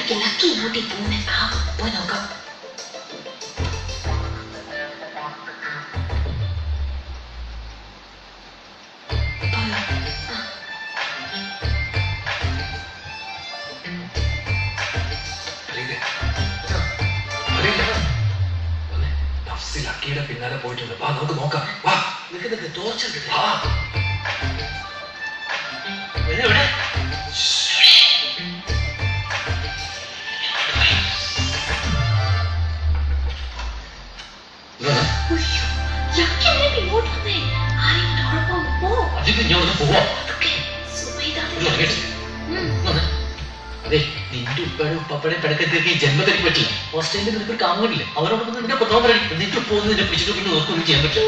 മണിക്ക് ലക്കി ഊട്ടി പോകുന്നേ. പോയി നോക്കാം. ലക്കിയുടെ പിന്നാലെ പോയിട്ടുണ്ട്. വാ നമുക്ക് നോക്കാം. വാ നിനക്ക് തോർച്ചെടുക്കട്ടെ. നിന്റെ ഉപ്പയുടെ ഉപ്പപ്പടെ പിടക്കത്തേക്ക് ജന്മത്തിന് പറ്റില്ല. ഓസ്ട്രേലിയയിൽ നിനക്ക് ഒരു കാമുകനില്ലേ, അവരോടൊപ്പം നിന്റെ പ്രധാന പറയും. എന്നിട്ട് പോകുന്നത് നിന്നെ പിടിച്ചിട്ട് പിന്നെ നോക്കൊന്നും ചെയ്യാൻ പറ്റില്ല.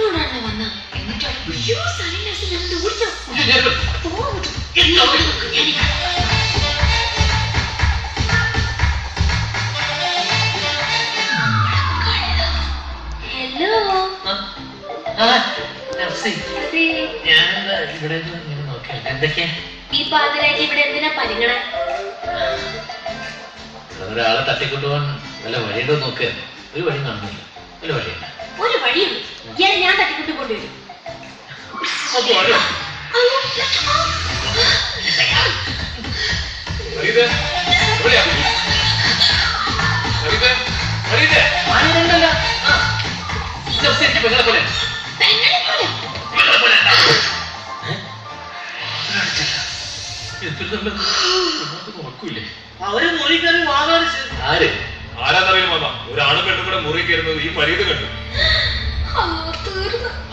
ഞാനെന്താ ഇവിടെ ഇങ്ങനെ നോക്കിയാ എന്തൊക്കെയാ ഈ പാതിരാക്കി ഇവിടെ എന്തിനാ പരിഗണന? ഒരാളെ തട്ടിക്കൊണ്ടുപോകാൻ വല്ല വഴിയുണ്ടോ നോക്കുക. ഒരു വഴി കാണുന്നില്ല. വല്ല വഴിയുണ്ട്. ഒരു വഴിയുണ്ട്. ഞാൻ തട്ടിക്കൊണ്ട് കൊണ്ടുവരും. ഉറക്കൂല്ലേ? അവര് മുറി കയറി വാതാടിച്ച്. ആര് ആരാന്നറിയില്ല മാമ. ഒരാണ് പെണ്ണും കൂടെ മുറി കയറുന്നത് ഈ പരീത് കണ്ടു.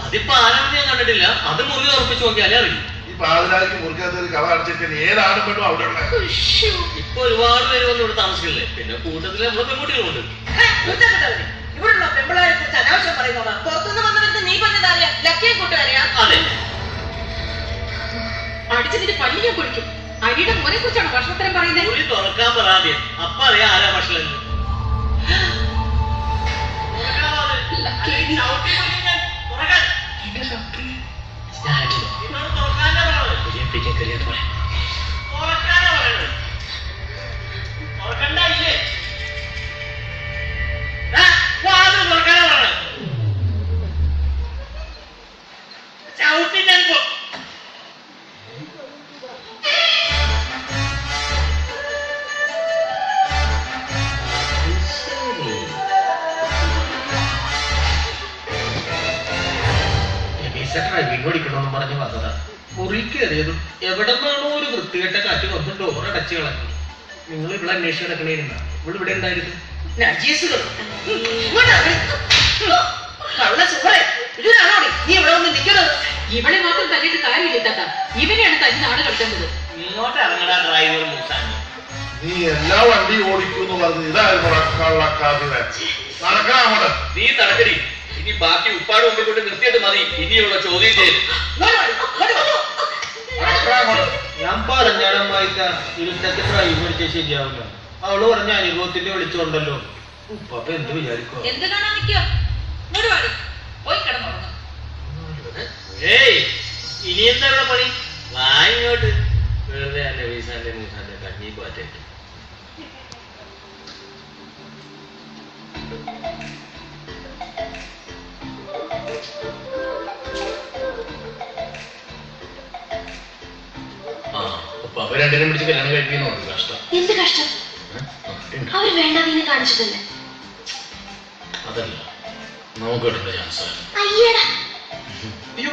അതിപ്പോ ആരാണെന്ന് ഞാൻ കണ്ടിട്ടില്ല. അത് മുറി ഉറപ്പിച്ച് നോക്കിയാലേ അറിയും. ഈ പാതിരാക്കി മുറിക്കകത്ത് ഒരു കഥ അടച്ചിട്ട് ഏതാണ് പെണ്ണും അവിടെ ഉള്ള. ഇപ്പൊ ഒരുപാട് പേര് വന്ന് ഇവിടെ താമസിക്കില്ലേ. പിന്നെ കൂട്ടത്തില് നമ്മളെ പെൺകുട്ടികളുണ്ട്. ഇവിടെയുള്ള പെമ്പിളാരെ കുറിച്ച് അനാവശ്യം പറയുന്നതാ. പുറത്തുനിന്ന് വന്നവർക്ക് നീ പറഞ്ഞതറിയാം. ലക്കിയെ കൂട്ടുകാരെയാ. അതെ, അടിച്ചതിന്റെ പല്ലിനെ കുടിക്കും. അടിയുടെ മോനെ കുറിച്ചാണ് ഭക്ഷണത്തരം പറയുന്നത്. മുറി തുറക്കാൻ പറയാദ്യം. അപ്പൊ അറിയാം ആരാ ഭക്ഷണം. വീണോടിക്കണമെന്ന് പറഞ്ഞ് വന്നതാ. മുറി കയറിയതും എവിടെ നിന്നാണോ ഒരു വൃത്തികെട്ട കാറ്റ് വന്ന് ഡോർ അടച്ചു കളഞ്ഞു. നിങ്ങൾ ഇവിടെ അന്വേഷിച്ച് കിടക്കണേരുന്ന ഇവിടെ ഇവിടെ ഉണ്ടായിരുന്നു. നീ ഇവിടെ ഒന്ന് നിൽക്കണത്. ഇവളെ മാത്രം തല്ലിട്ട് കാര്യമില്ല താത്ത. ഇവനെയാണ് തല്ലി നാട് കളിക്കുന്നത്. ഇങ്ങോട്ട് ഇറങ്ങടാ ഡ്രൈവർ മൂസാണ്. നീ എല്ലാ വണ്ടി ഓടിക്കൂന്ന് പറഞ്ഞു. ഇതായിരുന്നു നടക്കണം അങ്ങോട്ട്. നീ തടക്കടി. ഇനി ബാക്കി ഉപ്പാട് മുമ്പിൽ കൊണ്ട് നിർത്തിയിട്ട് മതി ഇനിയുള്ള ചോദ്യം ചെയ്ത്. ഞാൻ പറഞ്ഞാടമ്മായിട്ട ഇരുട്ടത്തിൽ ഡ്രൈവ് പഠിച്ചാൽ ശരിയാവില്ല. അവള് പറഞ്ഞ അനുഭവത്തിന്റെ വിളിച്ചോണ്ടല്ലോ. ഉപ്പ എന്ത് വിചാരിക്കോ? എന്ത് കാണാൻ നിൽക്കോ? പോയി കിടന്നുറങ്ങും. ഏയ് ഇനി എന്താ ഇവിടെ പണി? വാ ഇങ്ങോട്ട്. വെറുതെ എന്റെ വീസാന്റെ മൂസാന്റെ കഞ്ഞി പാറ്റേറ്റ്. അപ്പൊ രണ്ടിനും പിടിച്ച് കല്യാണം കഴിക്കുന്നുണ്ട്. കഷ്ടം. എന്ത് കഷ്ടം? അവര് വേണ്ടാതീനെ കാണിച്ചതല്ലേ. അതല്ല നമുക്ക് കിട്ടുന്ന ചാൻസ്. അയ്യടാ. അയ്യോ